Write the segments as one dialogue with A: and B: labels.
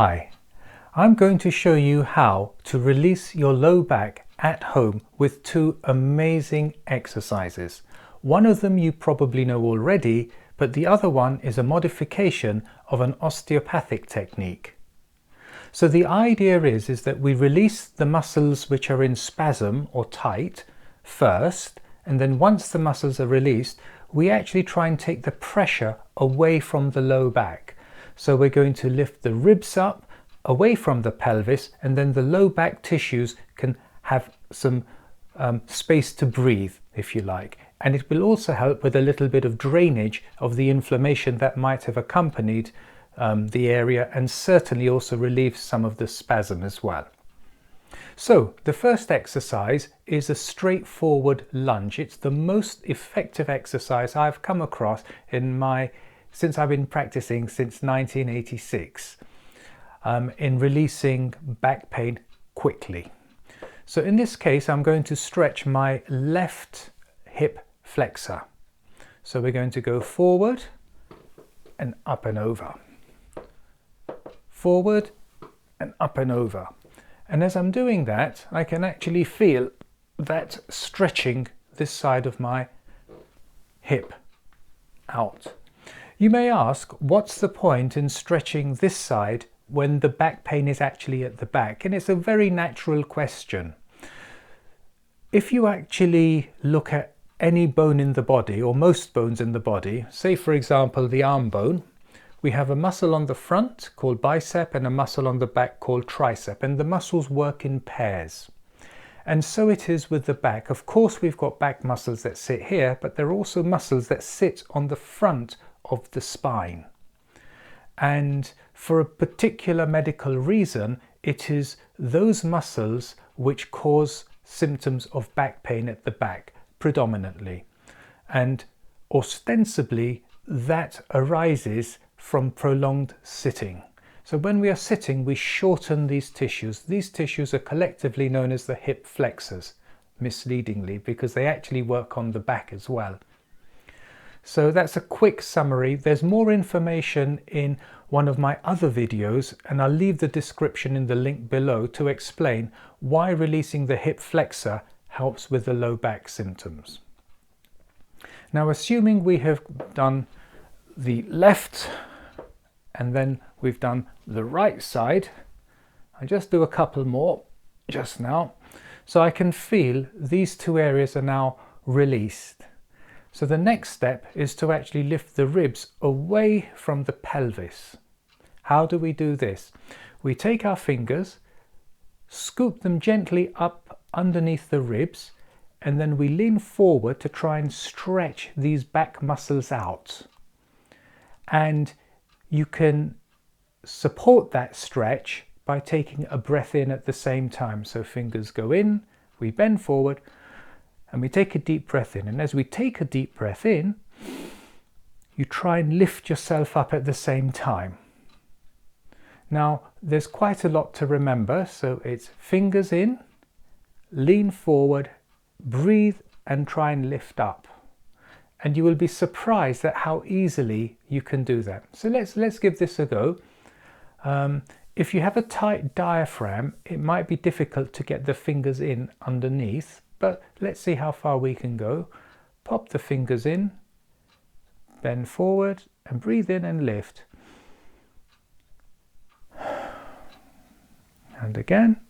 A: Hi, I'm going to show you how to release your low back at home with two amazing exercises. One of them you probably know already, but the other one is a modification of an osteopathic technique. So the idea is that we release the muscles which are in spasm or tight first, and then once the muscles are released, we actually try and take the pressure away from the low back. So we're going to lift the ribs up away from the pelvis, and then the low back tissues can have some space to breathe, if you like. And it will also help with a little bit of drainage of the inflammation that might have accompanied the area, and certainly also relieve some of the spasm as well. So the first exercise is a straightforward lunge. It's the most effective exercise I've come across since I've been practicing since 1986 in releasing back pain quickly. So in this case, I'm going to stretch my left hip flexor. So we're going to go forward and up and over. Forward and up and over. And as I'm doing that, I can actually feel that stretching this side of my hip out. You may ask, what's the point in stretching this side when the back pain is actually at the back? And it's a very natural question. If you actually look at any bone in the body, or most bones in the body, say for example the arm bone, we have a muscle on the front called bicep and a muscle on the back called tricep, and the muscles work in pairs. And so it is with the back. Of course we've got back muscles that sit here, but there are also muscles that sit on the front of the spine. And for a particular medical reason, it is those muscles which cause symptoms of back pain at the back predominantly. And ostensibly that arises from prolonged sitting. So when we are sitting, we shorten these tissues. These tissues are collectively known as the hip flexors, misleadingly, because they actually work on the back as well. So that's a quick summary. There's more information in one of my other videos, and I'll leave the description in the link below to explain why releasing the hip flexor helps with the low back symptoms. Now, assuming we have done the left and then we've done the right side, I'll just do a couple more just now. So I can feel these two areas are now released. So the next step is to actually lift the ribs away from the pelvis. How do we do this? We take our fingers, scoop them gently up underneath the ribs, and then we lean forward to try and stretch these back muscles out. And you can support that stretch by taking a breath in at the same time. So fingers go in, we bend forward, and we take a deep breath in. And as we take a deep breath in, you try and lift yourself up at the same time. Now, there's quite a lot to remember. So it's fingers in, lean forward, breathe, and try and lift up. And you will be surprised at how easily you can do that. So let's give this a go. If you have a tight diaphragm, it might be difficult to get the fingers in underneath, but let's see how far we can go. Pop the fingers in, bend forward, and breathe in and lift. And again.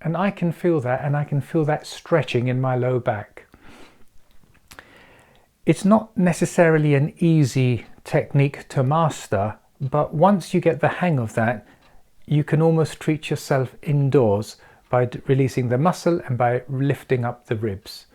A: And I can feel that, and I can feel that stretching in my low back. It's not necessarily an easy technique to master, but once you get the hang of that, you can almost treat yourself indoors by releasing the muscle and by lifting up the ribs.